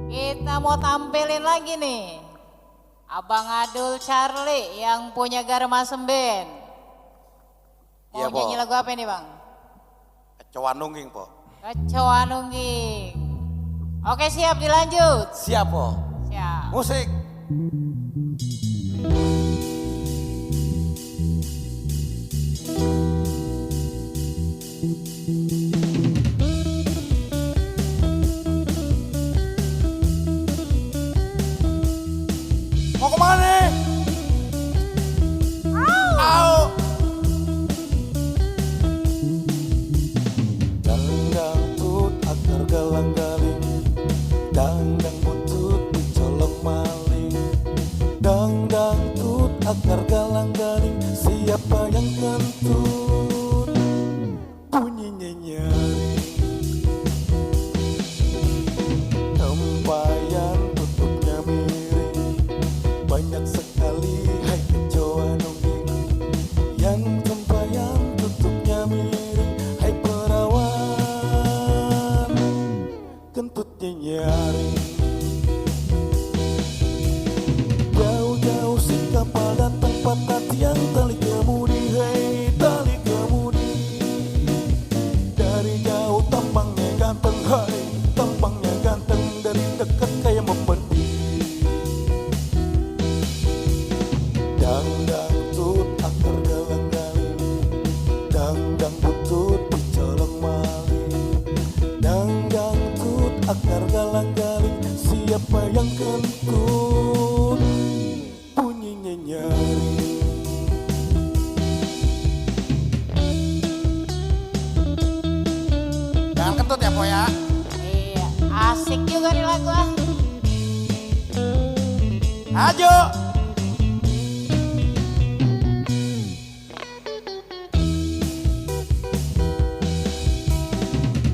Kita mau tampilin lagi nih. Abang Adul Charlie yang punya Garma Semben. Mau Iya, nyanyi Po. lagu apa nih Bang? Kecoa nungging, Po. Kecoa Nungging. Oke siap dilanjut. Siap, Po. Siap. Musik. Mau kemana? Au. Dangdang tut akar galang galing, dangdang butut dicolong maling. Dangdang tut akar galang galing, siapa yang kentut? Bunyinya nyaring. Tempayan tutupnya miring, banyak sekali hai kecoa nungging. Yang tempayan tutupnya miring, hai perawan, kentutnya nyaring. Jauh-jauh si kapal datang patah tiang tali kemudi, hei tali kemudi. Dari jauh tampangnya ganteng, hai tampangnya ganteng. Dari dekat kayak memedi. Dangdang tut akar galang galing, dangdang butut dicolong maling. Dangdang tut akar galang galing, siapa yang kentut? Bunyinya nyaring. Jangan kentut ya, Po ya. Iya, asik juga nih lagu ah. Ajo.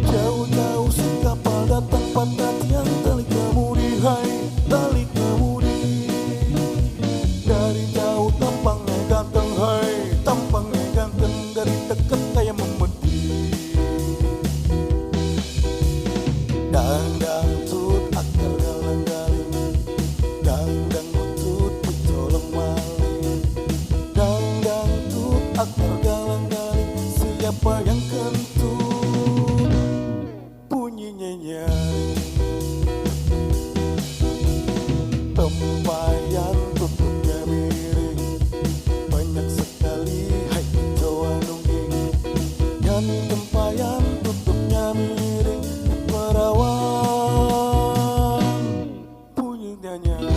Jauh-jauh si kapal datang patah tiang tali kemudi, hai tali kemudi. Dari jauh tampangnya ganteng, hai tampangnya ganteng. Dari dekat kayak memedi. Dangdang tut akar galang galing, dangdang butut dicolong maling. Dangdang tut akar galang galing, siapa yang kentut? Bunyinya nyaring. Tempayan tutupnya miring, banyak sekali hai kecoa nungging. Yang tempayan tutupnya miring, perawan, bunyinya nyaring.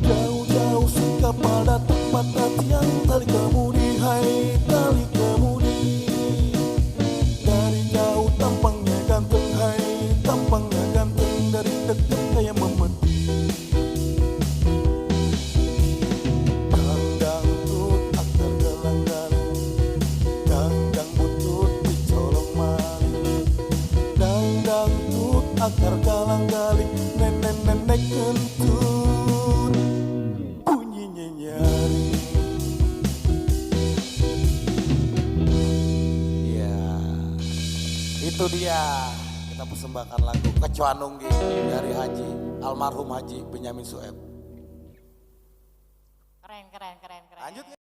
Jauh-jauh si kapal datang patah tiang tali kemudi, hai tali kemudi. Dari jauh tampangnya ganteng, hai tampangnya ganteng. Dari dekat kayak memedi. Dangdang tut akar galang galing, dangdang butut dicolong maling. Dangdang tut akar galang galing, nenek-nenek kentut. Bunyinya nyaring. Iya, itu dia. Kita persembahkan lagu Kecoa Nungging dari Haji almarhum Haji Benyamin Sueb. Keren. Lanjut.